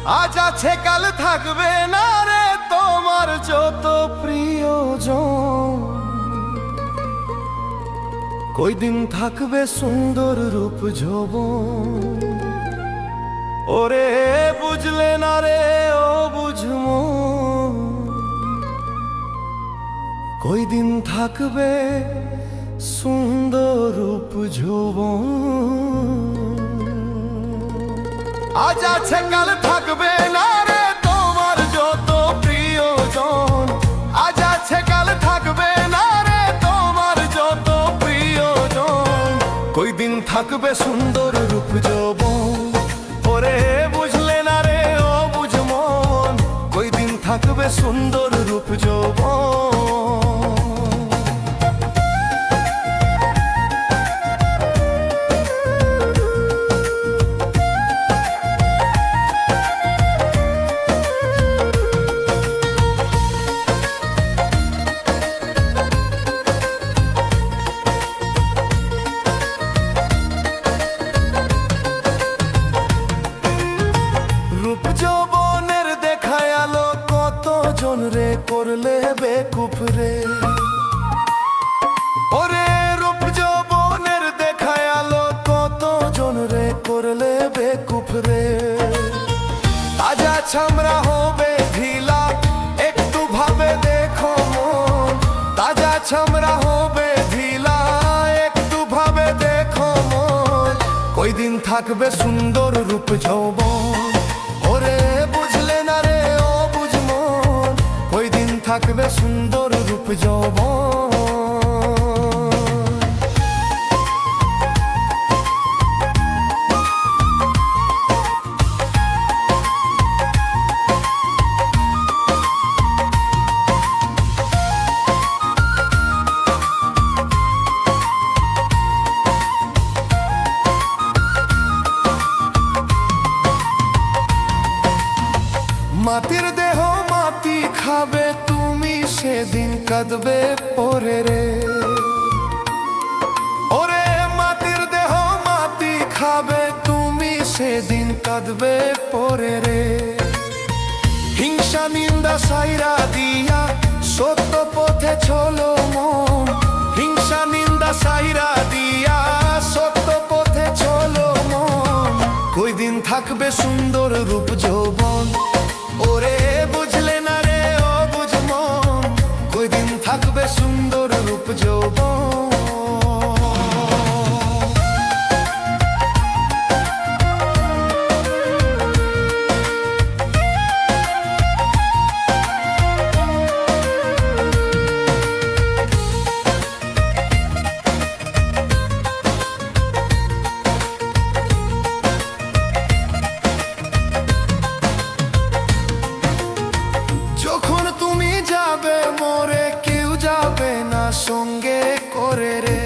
আজ আছে কাল থাকবে না রে তোমার যত প্রিয়জন। কই দিন থাকবে সুন্দর রূপ যৌবন। ওরে বুঝলে না রে ও বুঝমো, কই দিন থাকবে সুন্দর রূপ যৌবন। আজ আছে কাল থাকবে না রে তোমার যত প্রিয়জন। আজ আছে কাল থাকবে না রে তোমার যত প্রিয়জন। কই দিন থাকবে সুন্দর রূপ যৌবন। ওরে বুঝলে না রে ও বুঝমন, কই দিন থাকবে সুন্দর রূপ যৌবন। যৌবনের দেখায় আলো কত জন রে করলে বেকুফ রে। ওরে রূপ যৌবনের দেখায় আলো কত জন রে করলে বেকুফ রে। তাজা ছামড়া হবে ঢিলা একটু ভাবে দেখো মন। তাজা ছামড়া হবে ঢিলা একটু ভাবে দেখো মন। কই দিন থাকবে সুন্দর রূপ যৌবন। ওরে বুঝলে না রে ও বুঝমন, কই দিন থাকবে সুন্দর রূপ যৌবন। মাটির দেহ মাটি খাবে তুমি সেদিন কাঁদবে পরে রে। ওরে মাটির দেহ মাটি খাবে তুমি সেদিন কাঁদবে পরে রে। হিংসা নিন্দা সাইরা দিয়া সত্য পথে চলো মন। হিংসা নিন্দা সাইরা দিয়া সত্য পথে চলো মন। কই দিন থাকবে সুন্দর রূপ যৌবন। ওরে বুঝলে না রে ও বুঝমন, কই দিন থাকবে সুন্দর রূপ যৌবন। যখন তুমি যাবে মোরে কেউ যাবে না সঙ্গে করে রে।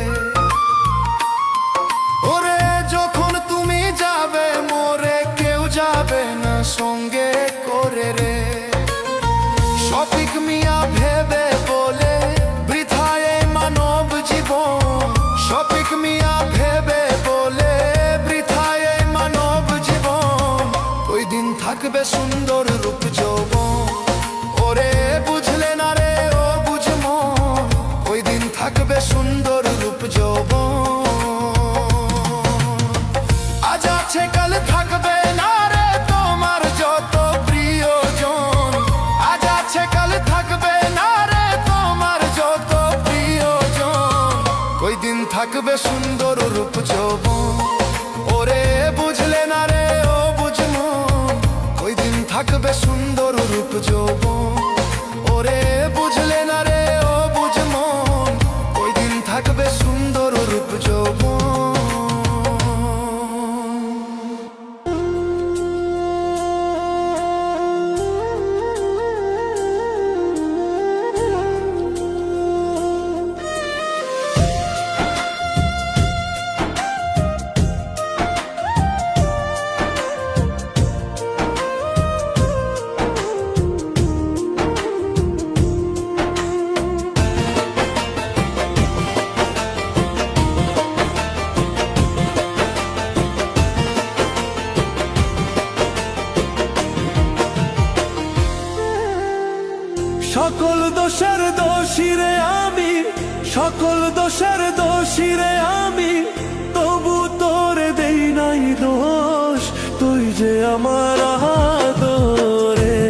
ওরে যখন তুমি যাবে মোরে কেউ যাবে না সঙ্গে করে রে। শফিক মিয়া ভেবে বলে বৃথায় এই মানব জীবন। শফিক মিয়া ভেবে বলে বৃথায় এই মানব জীবন। ওই দিন থাকবে সুন্দর রূপ যৌবন। ওরে বুঝলে না রে ও বুঝমন, ওই দিন থাকবে সুন্দর রূপ যৌবন। আজ আছে কাল থাকবে না রে তোমার যত প্রিয়জন। আজ আছে কাল থাকবে না রে তোমার যত প্রিয়জন। ওই দিন থাকবে সুন্দর রূপ যৌবন। ওরে বুঝলে না রে ও বুঝমন, ওই দিন থাকবে সুন্দর রূপ যৌবন। ওরে বুঝলে না রে ও বুঝমন, ওই দিন থাকবে সুন্দর রূপ যৌবন। সকল দোষের দোষী রে আমি, তবু তোরে দেই নাই দোষ। তুই যে আমার আদরের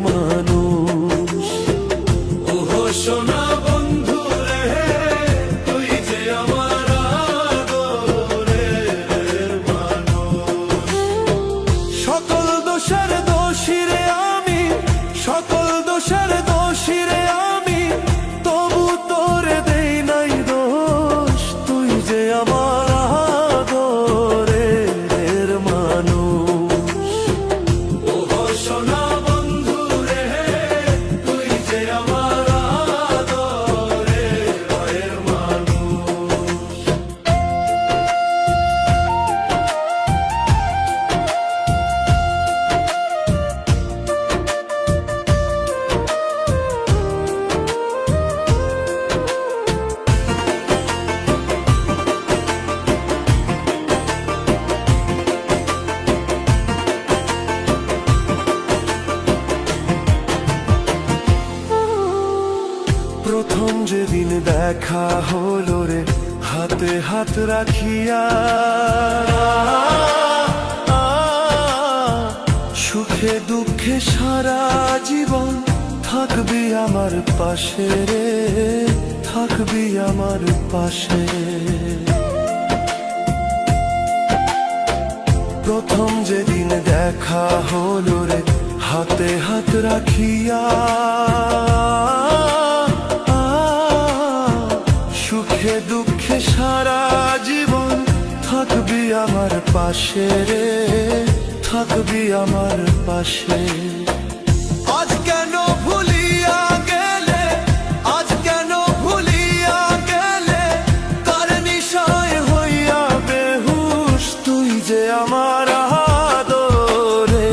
মানুষ। ওহো সোনা বন্ধু রে, তুই যে আমার আদরের মানুষ। সকল দোষের দোষী রে আমি, সকল দোষের দোষী রে আমি, তবু তোরে দেই নাই দোষ। তুই যে আমার আদরের মানুষ। ওহো সোনা বন্ধু রে, তুই যে আমার আদরের মানুষ। প্রথম যেদিন দেখা হলো রে, হাতে হাত রাখিয়া, সুখে দুঃখে সারা জীবন থাকবি আমার পাশে রে, থাকবি আমার পাশে। প্রথম যেদিন দেখা হলো রে, হাতে হাত রাখিয়া, সুখে দুঃখে সারা জীবন থাকবি আমার পাশে রে, থাকবি আমার পাশে। আজ কেন ভুলিয়া গেলে, আজ কেন ভুলিয়া গেলে, কার নিশায় হইয়া বেহুশ। তুই যে আমার আদরের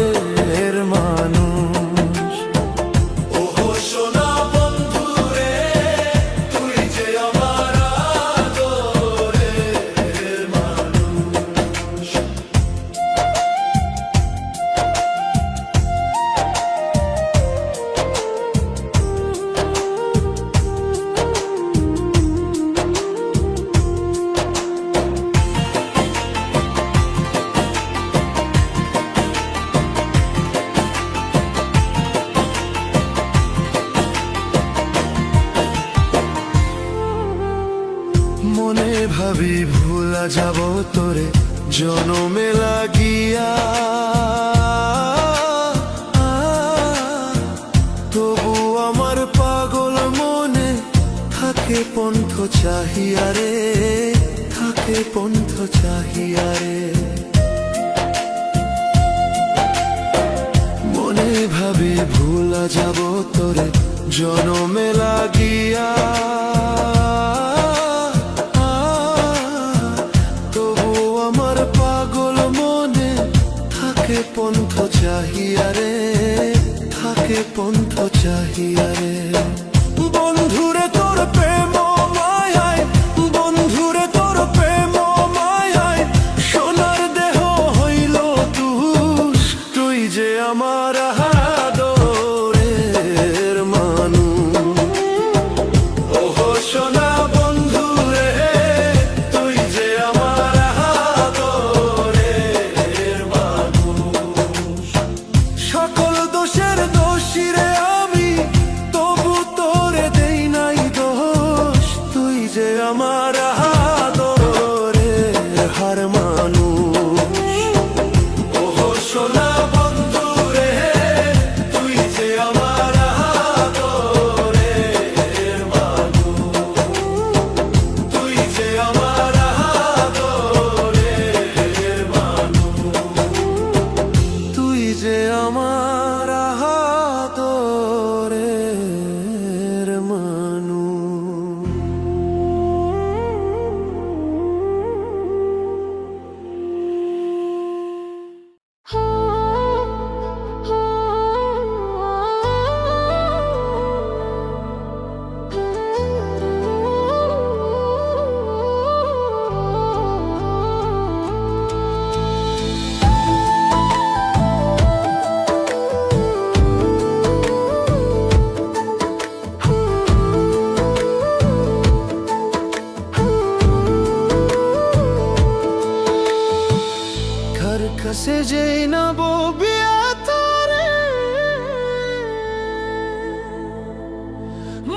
মানুষ। ওহো সোনা বন্ধু রে, তুই যে আমার আদরের মানুষ। মনে ভাবি ভুলা যাব তোরে জনমে লাগিয়া, তবু আমার পাগল মনে থাকে পন্থ চাহিয়া রে, থাকে পন্থ চাহিয়া রে। মনে ভাবি ভুলা যাব তোরে জনমে লাগিয়া, থাকে পন্থ চাহিয়া রে, থাকে পন্থ চাহিয়া রে। বন্ধুরে তোর প্রেম মায়ায়, বন্ধুরে তোর প্রেম মায়ায়, সোনার দেহ হইল তুষ। তুই যে আমার আদরের মানুষ। ওহো সোনা বন্ধু রে, তুই যে আমার আদরের মানুষ। সকল দোষের দোষী রে আমি, তবু তোরে দেই নাই দোষ। তুই যে আমার আদরের হার মানুষ। ওহো সোনা বন্ধু রে, জৈনব বিয়াতারে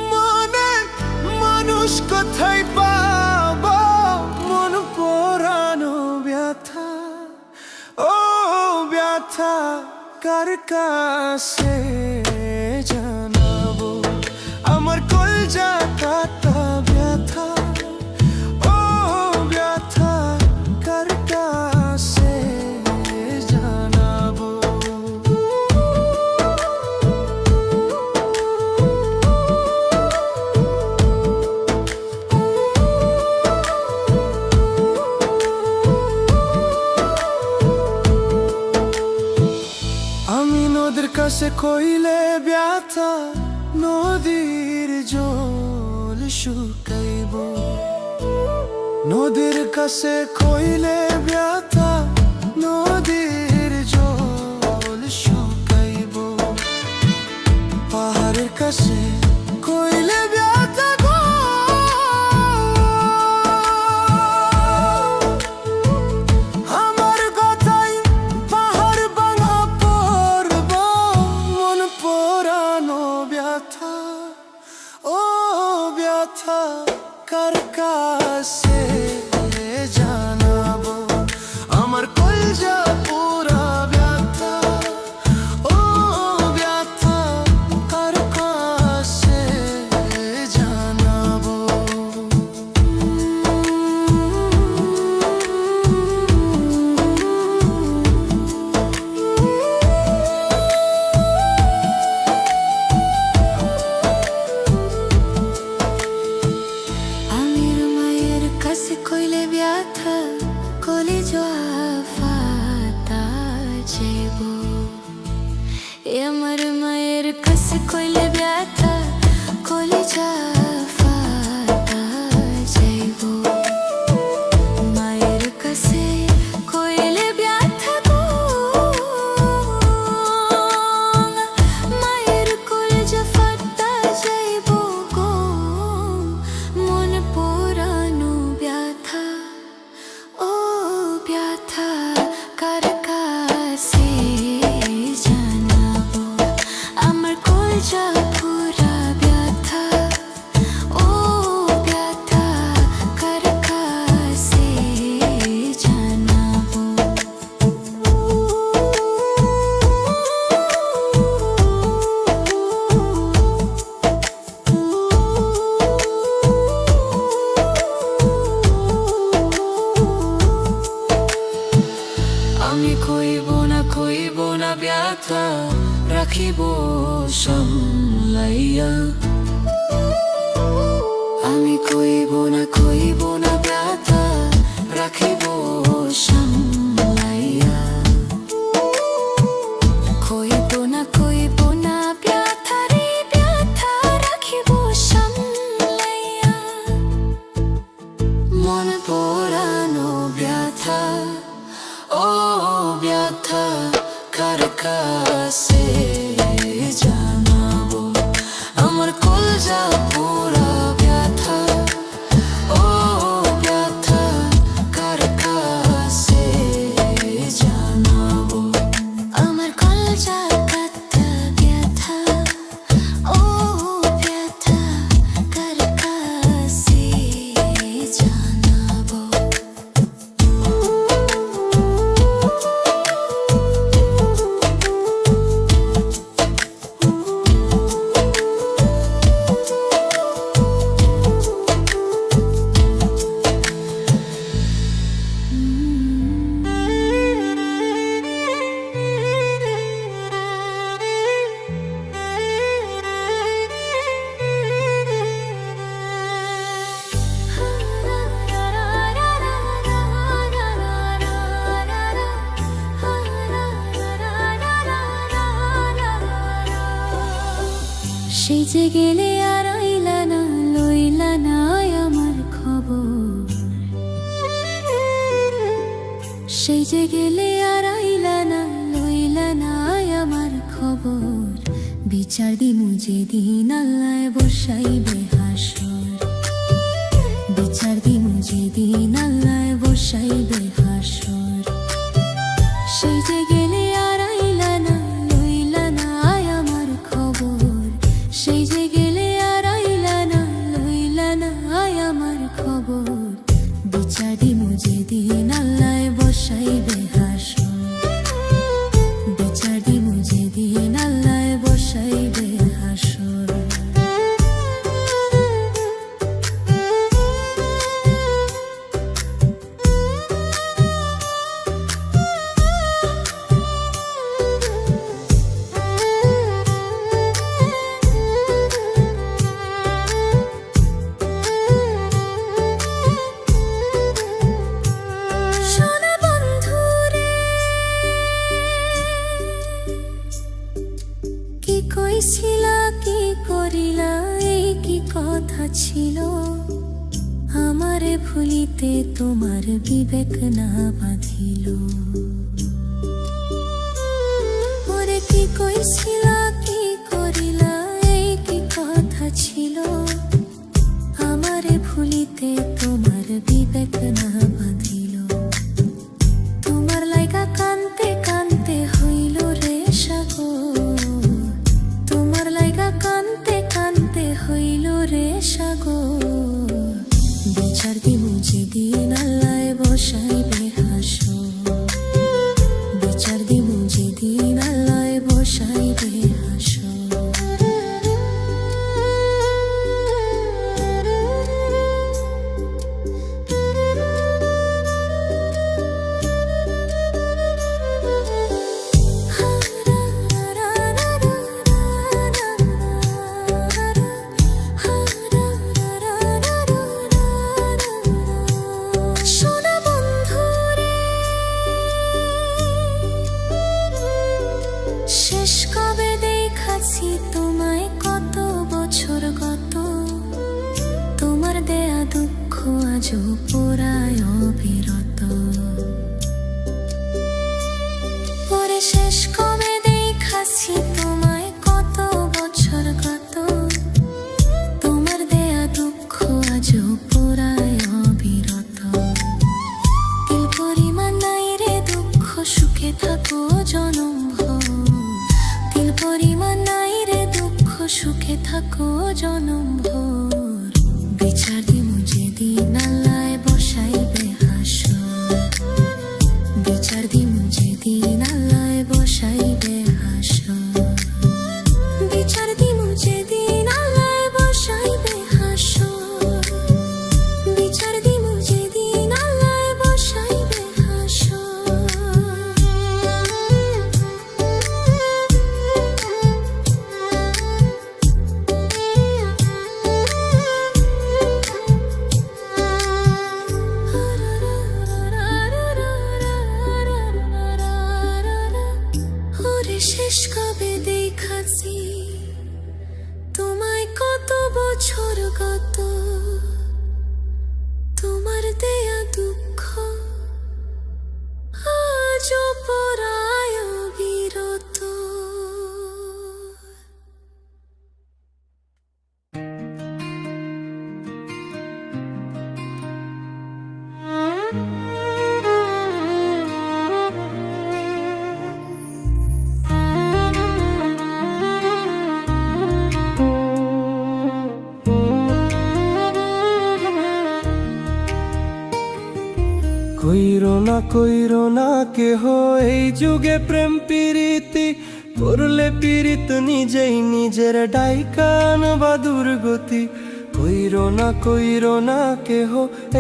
মনে মানুষ কোথায় পাবো মন পোড়ানো ব্যথা ও ব্যথা কার কাছে জানাবো আমার কলজা কাটা ব্যথা ও ব্যথা কার কাছে জানাবো আমি নদীর কাছে কইলে ব্যথা নদীর জল শুকাইব নদীর কাছে কইলে ব্যথা নদীর জল শুকাইব পাহাড়ের কাছে কইলে ব্যথা গো আমার কথাই পাহাড় ভাঙা পড়ব মন পোড়ানো ব্যথা ও ব্যথা কার কাছে জানাবো আমার কলজা পুরা ব্যথা ও ব্যথা কার কাছে জানাবো কইলে ব্যথা কলিজা ফাটা যাইব আমার মায়ের কাছে কইলে ব্যথা কলিজা ফাটা যাইব মায়ের কাছে কইলে ব্যথা গো মায়ের কলিজা ফাটা যাইব গো মন পোড়ানো ব্যথা ও ব্যথা কার কাছে জানাবো আমার কলজা পুরা ব্যথা ও ব্যথা কার কাছে জানাবো আমি কইব না ব্যথা রাখিব সামলাইয়া আমি কইব না ব্যথা রাখিব সামলাইয়া কইব না ব্যথা রে ব্যথা রাখিব সামলাইয়া মন পোড়ানো ব্যথা ও ব্যথা কার কাছে জানাবো আমার কলজা পুরা ব্যথা ও ব্যথা কার কাছে জানাবো আমার কলজা কাটা ব্যথা ও ব্যথা কার কাছে জানাবো সেই যে গেলে আর আইলা না লইলা না আমার খবর সেই যে গেলে আর আইলা না লইলা না আমার খবর বিচার দিমু যেদিন আল্লাহ বসাইবে হাসর বিচার দিমু যেদিন আল্লাহ বসাইবে হাসর সেই যে গেলে কইছিলা কি করিলা এই কি কথা ছিল আমারে ভুলিতে তোমার বিবেক না বাঁধিল ওরে কি কইছিলা কি করিলা এই কি কথা ছিল আমারে ভুলিতে তোমার বিবেক না বাঁধিল তোমার লাইগা কানতে কানতে হইল রে সাগর তোমার লাইগা কানতে কানতে হইল রে সাগর বিচার দিমু যেদিন আল্লাহ বসাইবে হাসর বিচার দিমু যেদিন আল্লাহ বসাইবে হাসর শেষ কবে দেখাছি তোমায় কত বছর গত তোমার দেয়া দুঃখ আজও পোড়ায় অবিরত পরে শেষ কবে দেখাছি তোমায় কত বছর গত তোমার দেয়া দুঃখ আজও পোড়ায় অবিরত তিল পরিমাণ নাই রে দুঃখ সুখে থাকো জনম তিল পরিমাণ নাই রে দুঃখ সুখে থাকো জনম ভোর বিচার দিমু যেদিন আল্লাহ বসাইবে হাসর বিচার দিমু যেদিন আল্লাহ বসাইবে হাসর বিচার দিমু যেদিন আল্লাহ বসাইবে হাসর বিচার দিমু যেদিন আল্লাহ বসাইবে হাসর ওরে শেষ কবে দেখাছি তোমায় কত বছর গত তোমার দেয়া দুঃখ আজও পরায় বিরত কইরো না কেহ এই যুগে প্রেম প্রীতি করলে পীড়িত নিজেই নিজের ডাইকান বা দুর্গতি কইরো না কেহ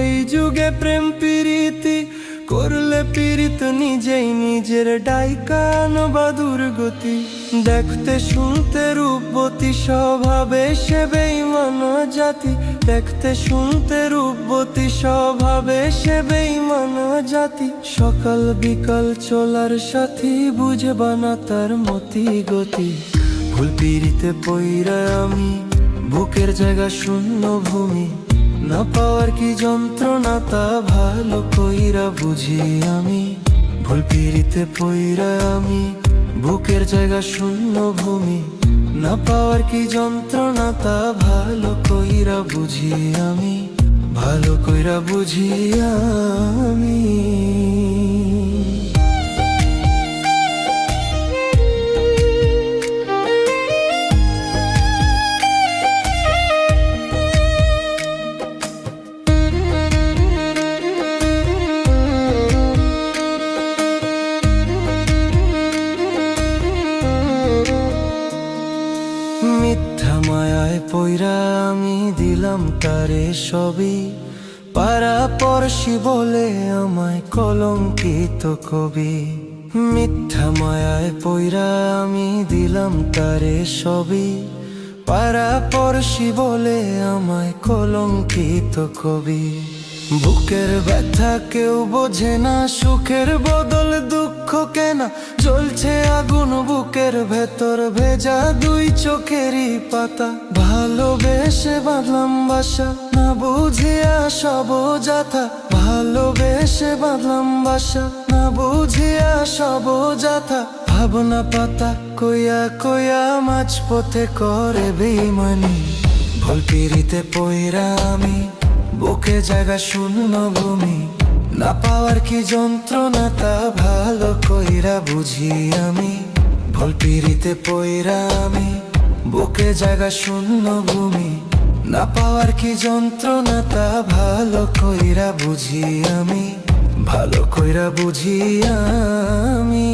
এই যুগে প্রেম প্রীতি করলে পীড়িত নিজেই নিজের ডাইকান বা দুর্গতি দেখতে শুনতে রূপবতী স্বভাবে সে বেঈমান জাতি দেখতে শুনতে রূপবতী স্বভাবে সে বেঈমান জাতি সকাল বিকাল চলার সাথী বুঝবা না তার মতি গতি ভুল পিড়িতে পইরা আমি বুকের জায়গা শূন্য ভূমি না পাওয়ার কি যন্ত্রণা তা ভালো কইরা বুঝি আমি ভুল পিড়িতে পইরা আমি বুকের জায়গা শূন্য ভূমি না পাওয়ার কি যন্ত্রণা তা ভালো কইরা বুঝি আমি ভালো কইরা বুঝি আমি মিথ্যা মায়ায় পইরা আমি দিলাম তারে সবই পাড়াপড়শি বলে আমায় কলঙ্কিত কবি মিথ্যা মায়ায় পইরা আমি দিলাম তারে সবই পাড়াপড়শি বলে আমায় কলঙ্কিত কবি বুকের ব্যথা কেউ বোঝে না, সুখের বদল দুঃখ কেনা, জ্বলছে আগুন বুকের ভেতর, ভেজা দুই চোখেরই পাতা। ভালোবেসে বাঁধলাম বাসা, না বুঝিয়া সব যাথা। ভালোবেসে বাঁধলাম বাসা, না বুঝিয়া সব যাথা। ভাবনা পাতা কইয়া কইয়া মাঝপথে করে বেইমানি। ভুল পিড়িতে পইরা আমি, বুকে জায়গা শূন্য ভূমি। না পাওয়ার কি যন্ত্রণা তা ভালো কইরা বুঝি আমি। ভুল পিড়িতে পইরা আমি, বুকে জায়গা শূন্য ভূমি। না পাওয়ার কি যন্ত্রণা তা ভালো কইরা বুঝি আমি, ভালো কইরা বুঝি আমি।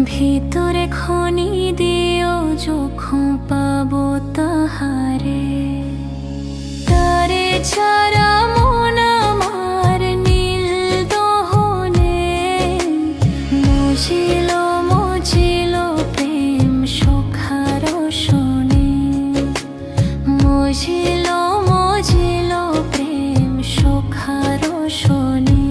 ভিতরে খনি দিও যখন পাবো তাহারে, তারে ছাড়া মন আমার নীল দহনে। মজিল মজিল প্রেম সুখার শোনে, মজিল মজিল প্রেম সুখার শোনে।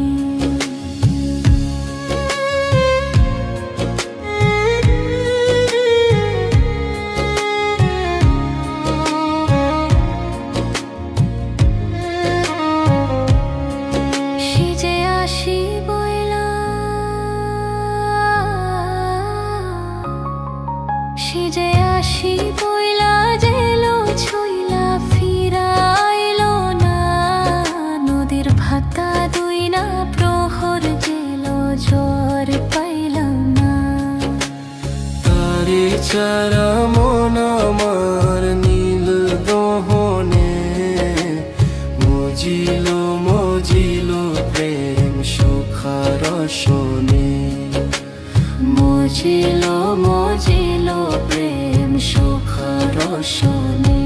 সিজে আসি বইলা জেলো ছইলা ফিরাইলো না। নদীর ভাতা দুই না প্রহর জেলো জ্বর পাইলাম না। তারে চারা মন আমার নীল দহনে। মজিল মজিল প্রেম সুখার শোনে, মজিল মজিল প্রেম সুখার শোনে।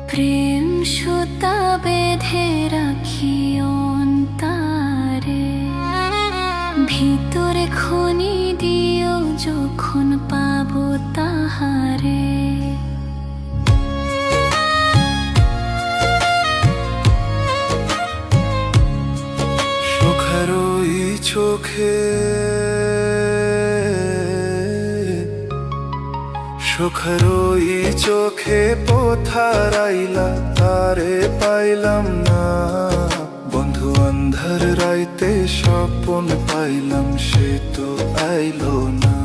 প্রেম সুতা বেঁধে রাখি অন্তরে, ভিতরে খনি দিও যখন পাবো তাহারে। সুখের ওই চোখে, সুখের ওই চোখে পোথারাইলা, তারে পাইলাম না। বন্ধু অন্ধার রাইতে স্বপন পাইলাম, সে তো আইলো না।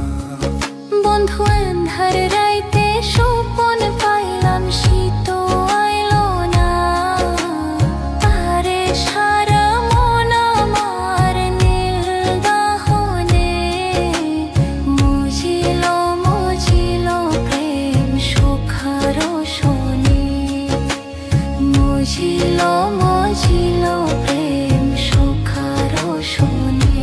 বন্ধু অন্ধার রাইতে স্বপন পাইলাম, সে তো আইলো না। তারে সারা মন আমার নীল দহনে। মজিল মজিল প্রেম সুখার শোনে, মজিল মজিল প্রেম সুখার শোনে।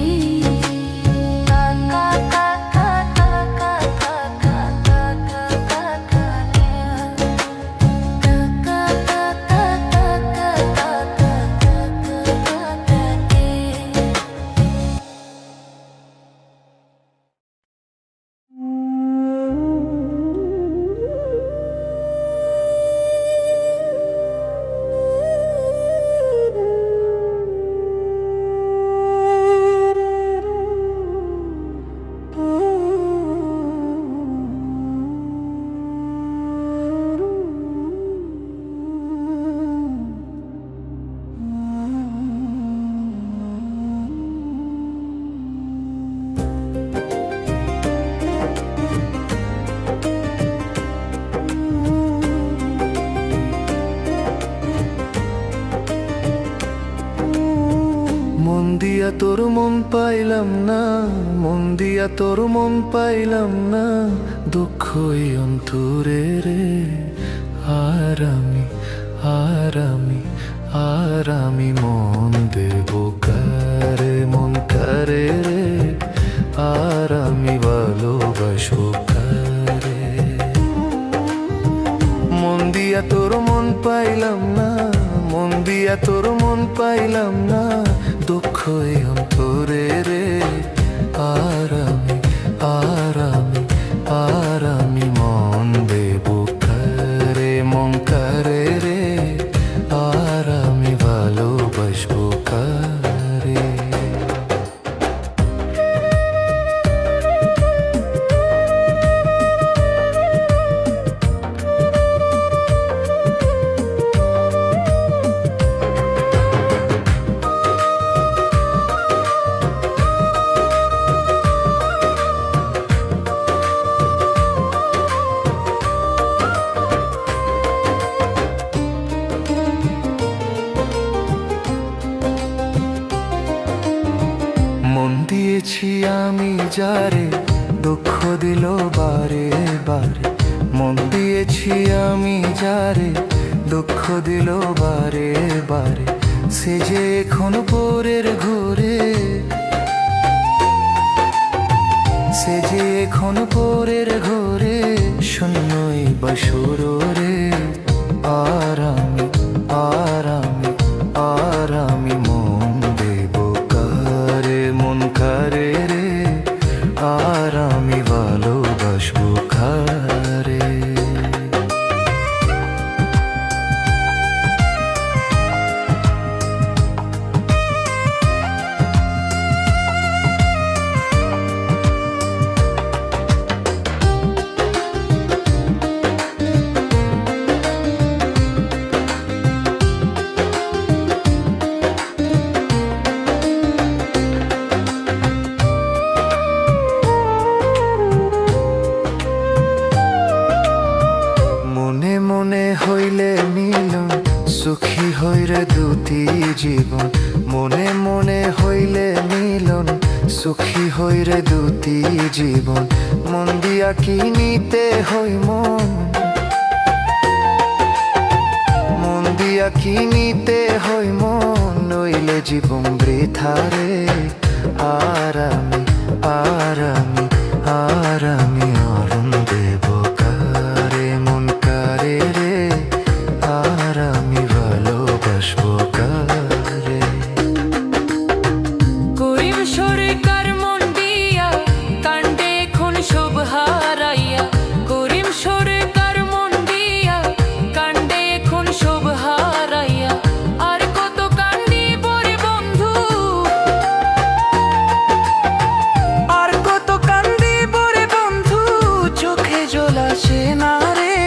মন পাইলাম না, মন দিয়া তোর মন পাইলাম না, দুঃখই অন্তরে রে। আর আমি আর আমি আর আমি মন দেব কারে, মন কারে রে। আর আমি ভালোবাসবো কারে। মন দিয়া তোর মন পাইলাম না, মন দিয়া তোর মন পাইলাম না, দুঃখই অন্তরে রে। আর আমি আর আমি আর আমি মন দেব কারে, মন কারে রে। আর আমি ভালোবাসবো কারে। মন দিয়েছি আমি যারে, দুঃখ দিল বারে বারে। মন দিয়েছি আমি যারে, দুঃখ দিল বারে বারে। সে যে এখন পরের ঘরে, সে যে এখন পরের ঘরে, শূন্যই বাসর রে। আর আমি আর আমি আর আমি মন দেব কারে, মন কারে রে। আর আমি ভালোবাসবো কারে। মনে মনে হইলে মিলন, সুখী হইরে দুটি জীবন। মনে মনে হইলে মিলন, সুখী হইরে দুটি জীবন। মন দিয়া কি নিতে হই মন, মন দিয়া কি নিতে হই মন, নইলে জীবন বৃথা রে। আর আমি আর আমি আর আমি অরুণ দেব কারে, মন কারে রে। আর আমি ভালোবাসবো কারে। করিম সরকার মন দিয়া কাণ্ডে এখন সব হারাইয়া। করিম সরকার মন দিয়া কাণ্ডে এখন সব হারাইয়া। আর কত কান্দিব রে বন্ধু, আর কত কান্দিব রে বন্ধু, চোখে জল আসে না রে।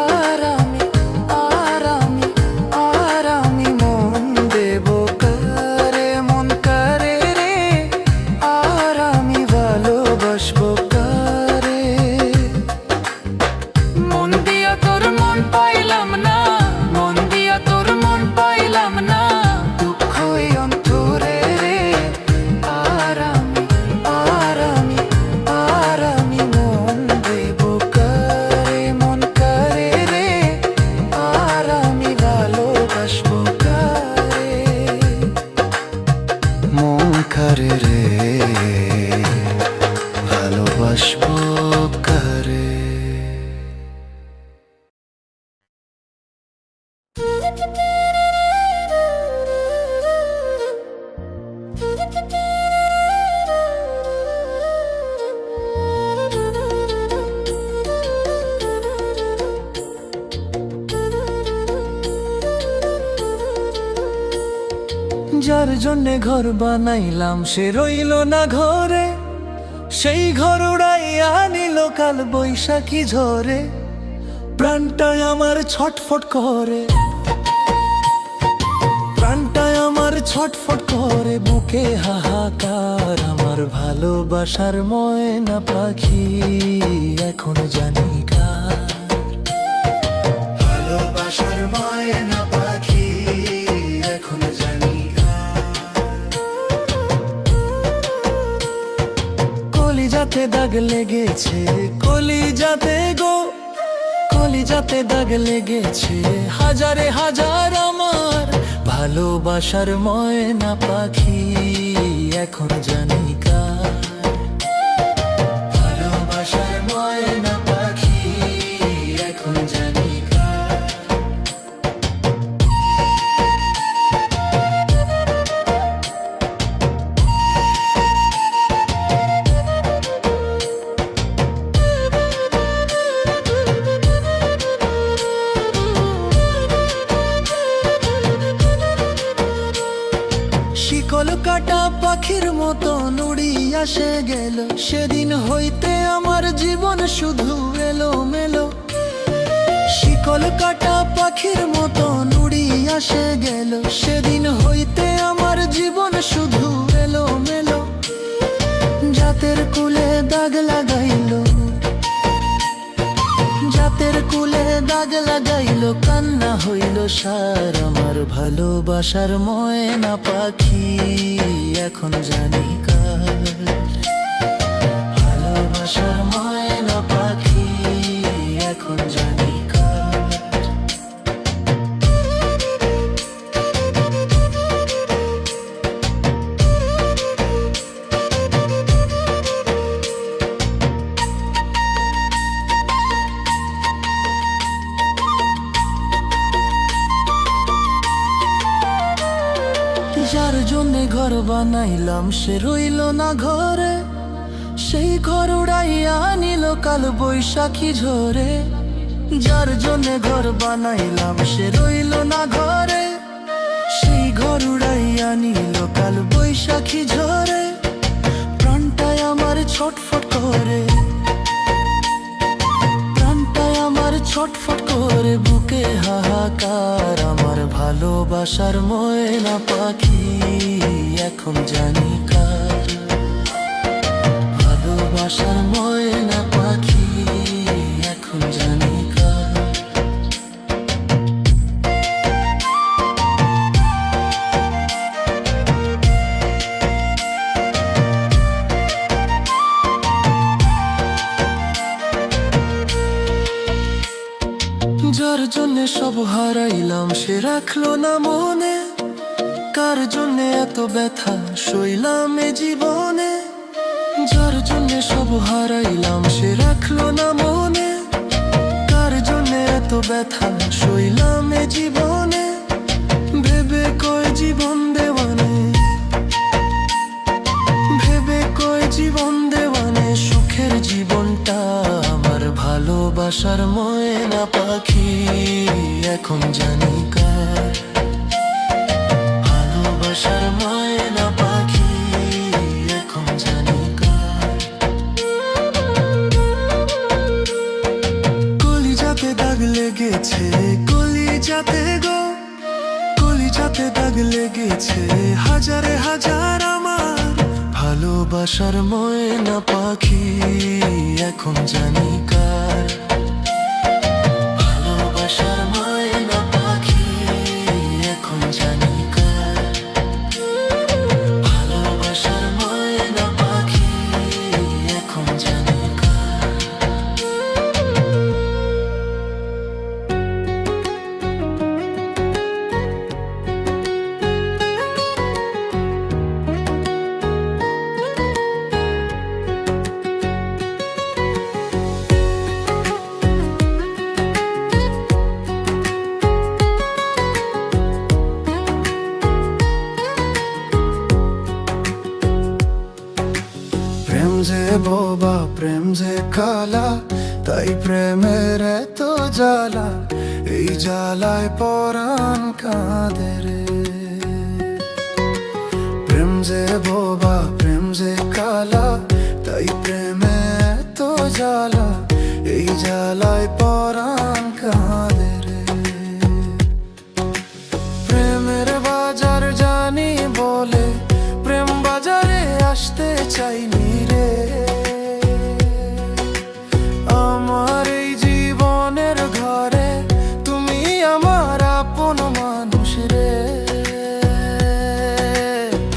আর আমি আর আমি আর আমি মন দেব কারে, মন কারে রে। আর আমি ভালোবাসবো কারে। মন দিয়া তোর মন পাইলাম না, মন দিয়া তোর মন পাইলাম না, দুঃখই অন্তরে রে। আর আমি আর আমি আর আমি মন দেব কারে, মন কারে রে। আর আমি ভালোবাসবো কারে, মন কারে রে, ভালোবাসবো কারে। যার জন্যে ঘর বানাইলাম সে রইল না ঘরে, সেই ঘর উড়াইয়া নিল কাল বৈশাখী ঝরে। প্রাণটা আমার ছটফট করে, প্রাণটা আমার ছটফট করে, বুকে হাহাকার। আমার ভালোবাসার ময়না পাখি এখন জানি কার। ভালোবাসার ময়না পাখি এখন জানি কার। যাতে দাগ লেগেছে কলিজাতে গো, কলিজাতে দাগ লেগেছে হাজারে হাজার আমার ভালোবাসার ময়না পাখি এখন জানি কার। ভালোবাসার ময়না পাখি এখন জানি কার। শিকল কাটা পাখির মতো নুড়ি আসে গেল, সেদিন হইতে আমার জীবন শুধু এলো মেলো। শিকল কাটা পাখির মতো নুড়ি আসে গেল, সেদিন হইতে আমার জীবন শুধু এলো মেলো। জাতের কুলে দাগ লাগাইলো, জাতের কুলে দাগ লাগাইলো, কান্না হইল সার আমার ভালোবাসার ময়না পাখি এখন জানি কার। ভালোবাসার ময়না পাখি এখন জানি কার। যার জন্যে ঘর বানাইলাম সে রইল না ঘরে, সেই ঘর উড়াইয়া নিল কাল বৈশাখী ঝরে। যার জন্যে ঘর বানাইলাম সে রইল না ঘরে, সেই ঘর উড়াইয়া নিল কাল বৈশাখী ঝরে। প্রাণটায় আমার ছটফট করে, প্রাণটায় আমার ছটফট করে, বুকে হাহাকার আমার ভালোবাসার ময়না পাখি এখন জানি কার। ভালোবাসার ময়না পাখি এখন জানি কার। যার জন্যে সব হারাইলাম সে রাখলো না মনে, কার জন্যে এত ব্যথা সইলাম এ জীবনে। যার জন্যে সব হারাইলাম সে রাখলো না মনে, কার জন্যে এত ব্যথা সইলাম এ জীবনে। ভেবে কয় জীবন দেওয়ানে, ভেবে কয় জীবন দেওয়ানে, সুখের জীবনটা আমার ভালোবাসার ময়না পাখি এখন জানি কার। ভালোবাসার ময়না পাখি এখন জানি কার। কলিজাতে দাগ লেগেছে কলিজাতে গো, কলিজাতে দাগ লেগেছে হাজারে হাজার আমার ভালোবাসার ময়না পাখি এখন জানি কার। ভালোবাসার ময়না পাখি এখন জানি কার। ভালোবাসার ময়না পাখি এখন জানি কার। প্রেম যে বোবা প্রেম যে কালা, তাই প্রেমের এত জ্বালা, এই জ্বালায় পরাণ কাঁদে রে। প্রেম যে বোবা প্রেম যে কালা, তাই প্রেমে এত জ্বালা, এই জ্বালায় পরাণ কাঁদে রে। প্রেমের বাজার জানি বলে প্রেম বাজারে আসতে চাইনি রে। আমার এই জীবনের ঘরে তুমি আমার আপন মানুষ রে।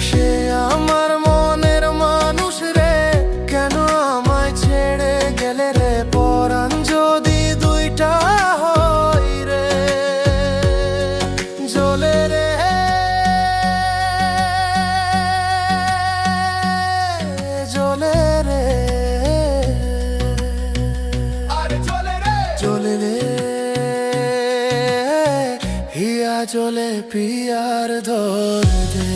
সে আমার মনের মানুষ রে, কেন আমার জলে পিয়ার ধর দে,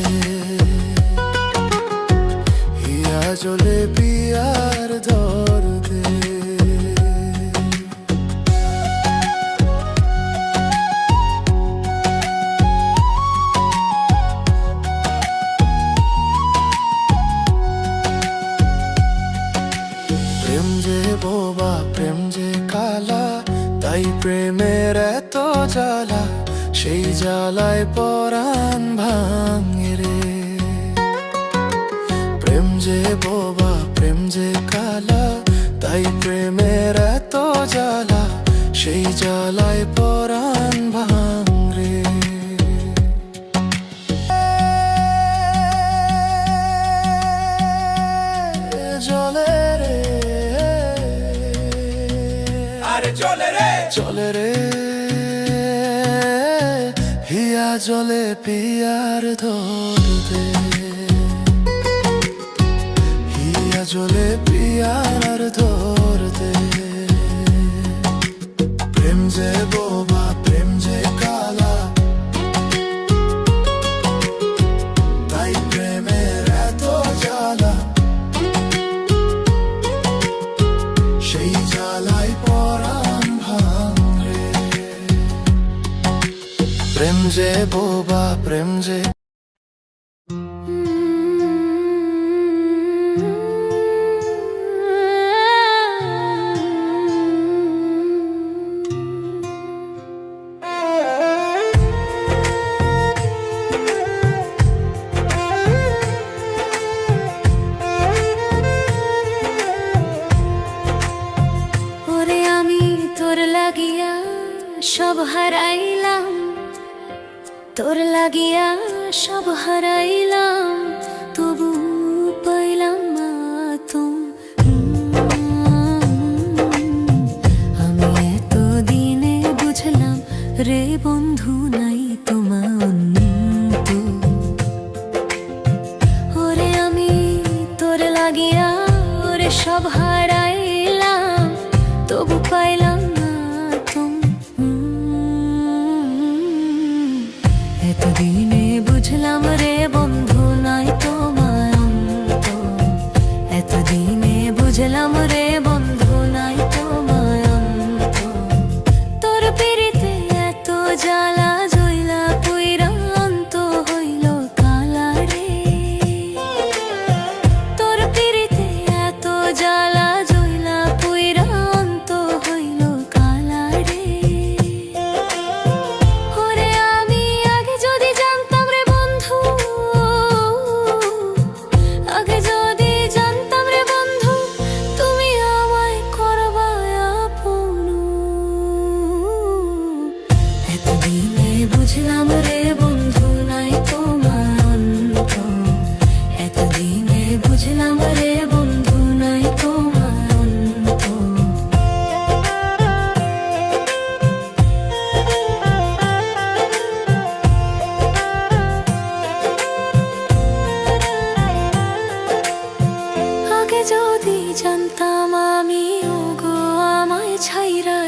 হিয়া জলে পিয়ার ধর দে। প্রেম যে বোবা প্রেম যে কালা, তাই প্রেমের এত জ্বালা, সেই জ্বালায় পরাণ ভাঙে রে। প্রেম যে বোবা প্রেম যে কালা, তাই প্রেমের এত জ্বালা, সেই জ্বালায় পরাণ ভাঙ রে। জলে রে আরে চলে রে চলে রে, হিয়া জলে পিয়ার ধর দে, হিয়া জলে পিয়ার ধর দে। প্রেম যে বোবা প্রেম যে কালা, তাই প্রেমের এত জ্বালা, সেই জ্বালায় পরাণ ভাঙে। প্রেম যে বোবা প্রেম যে লাগিয়া সব হারাইলাম, তোর লাগিয়া সব হারাইলাম, তবু পাইলাম না তো। আমি এতদিনে বুঝলাম রে বন্ধু নাই তোমার তো। ওরে আমি তোর লাগিয়া ওরে সব হারাইলাম, তবু পাইলাম এতদিনে বুঝলাম রে বন্ধু নাই তোমার অন্ত, এতদিনে বুঝলাম রে বন্ধু নাই তোমার অন্ত। তোর পিরিতে এত জ্বালা জইলা পুইরা অন্ত হইল কালা রে। তোর পিরিতে এত জ্বালা জইলা পুইরা অন্ত হইল কালা রে। বুঝলাম রে বন্ধু নাই তোমার অন্ত, এতদিনে বুঝলাম রে বন্ধু নাই তোমার অন্ত। আগে যদি জানতাম আমি ওগো আমায় ছাইরা